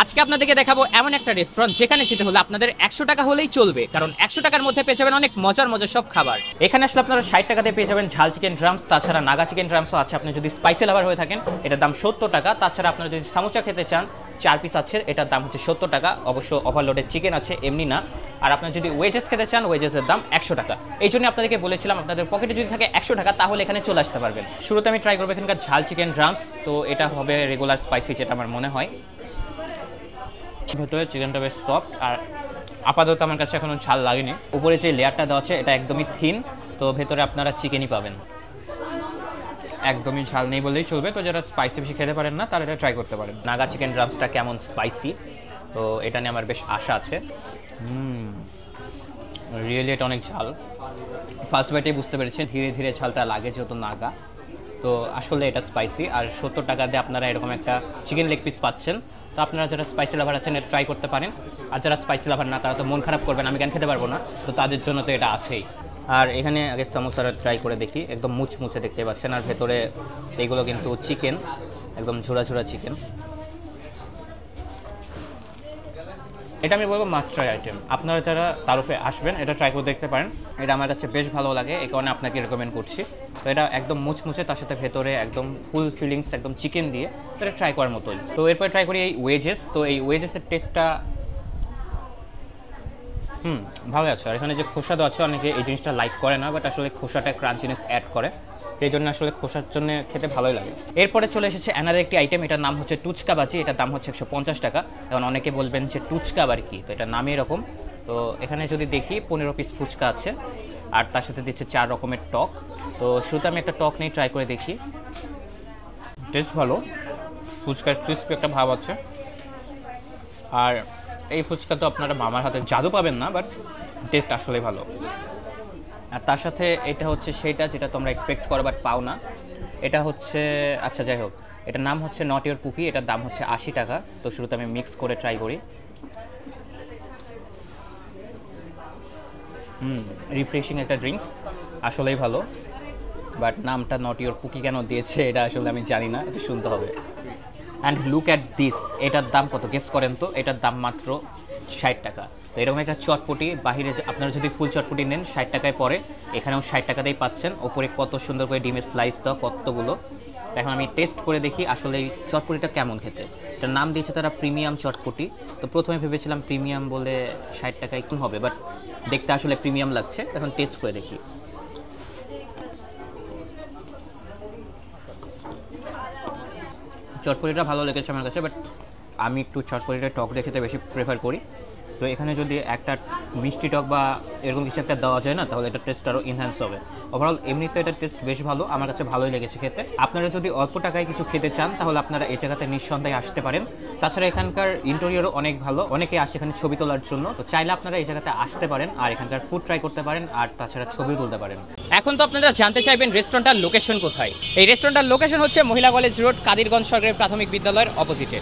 আজকে আপনাদেরকে দেখাবো এমন একটা রেস্টুরেন্ট যেখানে যেতে হলে আপনাদের 100 টাকা হলেই চলবে, কারণ 100 টাকার মধ্যে পেয়ে যাবেন অনেক মজার মজার সব খাবার। এখানে আসলে আপনারা 60 টাকাতে পেয়ে যাবেন ঝাল চিকেন ড্রামস, তাছাড়া নাগা চিকেন ড্রামসও আছে। আপনি যদি স্পাইসি লাভার হয়ে থাকেন এটার দাম 70 টাকা। তাছাড়া আপনারা যদি সামোসা খেতে চান 4 পিস আছে, এটার দাম হচ্ছে 70 টাকা। অবশ্য ওভারলোডেড চিকেন আছে, এমনি না। আর আপনারা যদি ওয়েজেস খেতে চান ওয়েজেসের দাম 100 টাকা। এই জন্য আপনাদেরকে বলেছিলাম আপনাদের পকেটে যদি থাকে 100 টাকা তাহলে এখানে চলে আসতে পারবেন। শুরুতে আমি ট্রাই করবো এখানকার ঝাল চিকেন ড্রামস। তো এটা হবে রেগুলার স্পাইসি, যেটা আমার মনে হয়। ভেতরে চিকেনটা বেশ সফট, আর আপাতত আমার কাছে এখনো ঝাল লাগেনি। উপরে যে লেয়ারটা দেওয়া আছে এটা একদমই থিন, তো ভেতরে আপনারা চিকেনই পাবেন। একদমই ঝাল নেই বললেই চলবে। তো যারা স্পাইসি বেশি খেতে পারেন না তারা এটা ট্রাই করতে পারেন। নাগা চিকেন ড্রামসটা কেমন স্পাইসি, তো এটা নিয়ে আমার বেশ আশা আছে। রিয়েলি এটা অনেক ঝাল। ফার্স্ট বাইটেই বুঝতে পেরেছেন, ধীরে ধীরে ঝালটা লাগে যেহেতু নাগা। তো আসলে এটা স্পাইসি। আর 70 টাকা দিয়ে আপনারা এরকম একটা চিকেন লেগ পিস পাচ্ছেন। তো আপনারা যারা স্পাইসি লাভার আছেন এটা ট্রাই করতে পারেন। আর যারা স্পাইসি লাভার না তারা তো মন খারাপ করবেন, আমি কেন খেতে পারবো না, তো তাদের জন্য তো এটা আছেই। আর এখানে আগে সামোসাটা ট্রাই করে দেখি, একদম মুচমুচে দেখতে পাচ্ছেন। আর ভেতরে এইগুলো কিন্তু চিকেন, একদম ঝোড়া ঝোড়া চিকেন। এটা আমি বলবো মাস্ট ট্রাই আইটেম। আপনারা যারা তারফে আসবেন এটা ট্রাই করে দেখতে পারেন। এটা আমার কাছে বেশ ভালো লাগে, এই কারণে আপনাকে রেকমেন্ড করছি। তো এটা একদম মুচমুচে, তার সাথে ভেতরে একদম ফুল ফিলিংস একদম চিকেন দিয়ে, এটা ট্রাই করার মতোই। তো এরপর ট্রাই করি এই ওয়েজেস। তো এই ওয়েজেসের টেস্টটা ভালো আছে। আর এখানে যে খোসা দেওয়া আছে, অনেকে এই জিনিসটা লাইক করে না, বাট আসলে খোসাটা ক্রাঞ্চিনেস অ্যাড করে, এই জন্য আসলে খোসার জন্য খেতে ভালোই লাগে। এরপরে চলে এসেছে অ্যানাদার একটি আইটেম, এটার নাম হচ্ছে টুচকা বাজি। এটার দাম হচ্ছে 150 টাকা। এখন অনেকে বলবেন যে টুচকা আবার কি, তো এটা নামই এরকম। তো এখানে যদি দেখি 15 পিস ফুচকা আছে, আর তার সাথে দিচ্ছে 4 রকমের টক। তো শুরুতে আমি একটা টক নিয়ে ট্রাই করে দেখি। টেস্ট ভালো, ফুচকার ক্রিস্পি একটা ভাব আছে। আর এই ফুচকা তো আপনারা মামার হাতে জাদু পাবেন না, বাট টেস্ট আসলেই ভালো। আর তার সাথে এটা হচ্ছে সেইটা যেটা তোমরা এক্সপেক্ট করো বাট পাও না। এটা হচ্ছে, আচ্ছা যাই হোক, এটার নাম হচ্ছে নট ইওর কুকি। এটার দাম হচ্ছে 80 টাকা। তো শুরুতে আমি মিক্স করে ট্রাই করি। রিফ্রেশিং একটা ড্রিঙ্কস, আসলেই ভালো। বাট নামটা নট ইওর কুকি কেন দিয়েছে এটা আসলে আমি জানি না, এটা শুনতে হবে। অ্যান্ড লুক অ্যাট দিস, এটার দাম কত গেস করেন তো? এটার দাম মাত্র 60 টাকা। তো এরকম একটা চটপটি, বাহিরে আপনারা যদি ফুল চটপটি নেন 60 টাকায় পরে, এখানেও 60 টাকাতেই পাচ্ছেন। ওপরে কত সুন্দর করে ডিমের স্লাইস দাও কতগুলো। এখন আমি টেস্ট করে দেখি আসলে এই চটপটিটা কেমন খেতে। এটার নাম দিয়েছে তারা প্রিমিয়াম চটপটি। তো প্রথমে ভেবেছিলাম প্রিমিয়াম বলে 60 টাকায় কী হবে, বাট দেখতে আসলে প্রিমিয়াম লাগছে। এখন টেস্ট করে দেখি। চটপটিটা ভালো লেগেছে আমার কাছে, বাট আমি একটু চটপটিটা টক দিয়ে খেতে বেশি প্রেফার করি। তো এখানে যদি একটা মিষ্টি টক বা এরকম কিছু একটা দেওয়া যায় না, তাহলে এটা টেস্ট আরও এনহ্যান্স হবে। ওভারঅল এমনিতে এটা টেস্ট বেশ ভালো, আমার কাছে ভালোই লেগেছে খেতে। আপনারা যদি অল্প টাকায় কিছু খেতে চান তাহলে আপনারা এই জায়গাতে নিঃসন্দেহে আসতে পারেন। তাছাড়া এখানকার ইন্টেরিয়রও অনেক ভালো, অনেকে আসে এখানে ছবি তোলার জন্য। তো চাইলে আপনারা এই জায়গাতে আসতে পারেন আর এখানকার ফুড ট্রাই করতে পারেন, আর তাছাড়া ছবিও তুলতে পারেন। এখন তো আপনারা জানতে চাইবেন রেস্টুরেন্টটার লোকেশন কোথায়। এই রেস্টুরেন্টটার লোকেশন হচ্ছে মহিলা কলেজ রোড, কাদিরগঞ্জ সরকারি প্রাথমিক বিদ্যালয়ের অপোজিটে।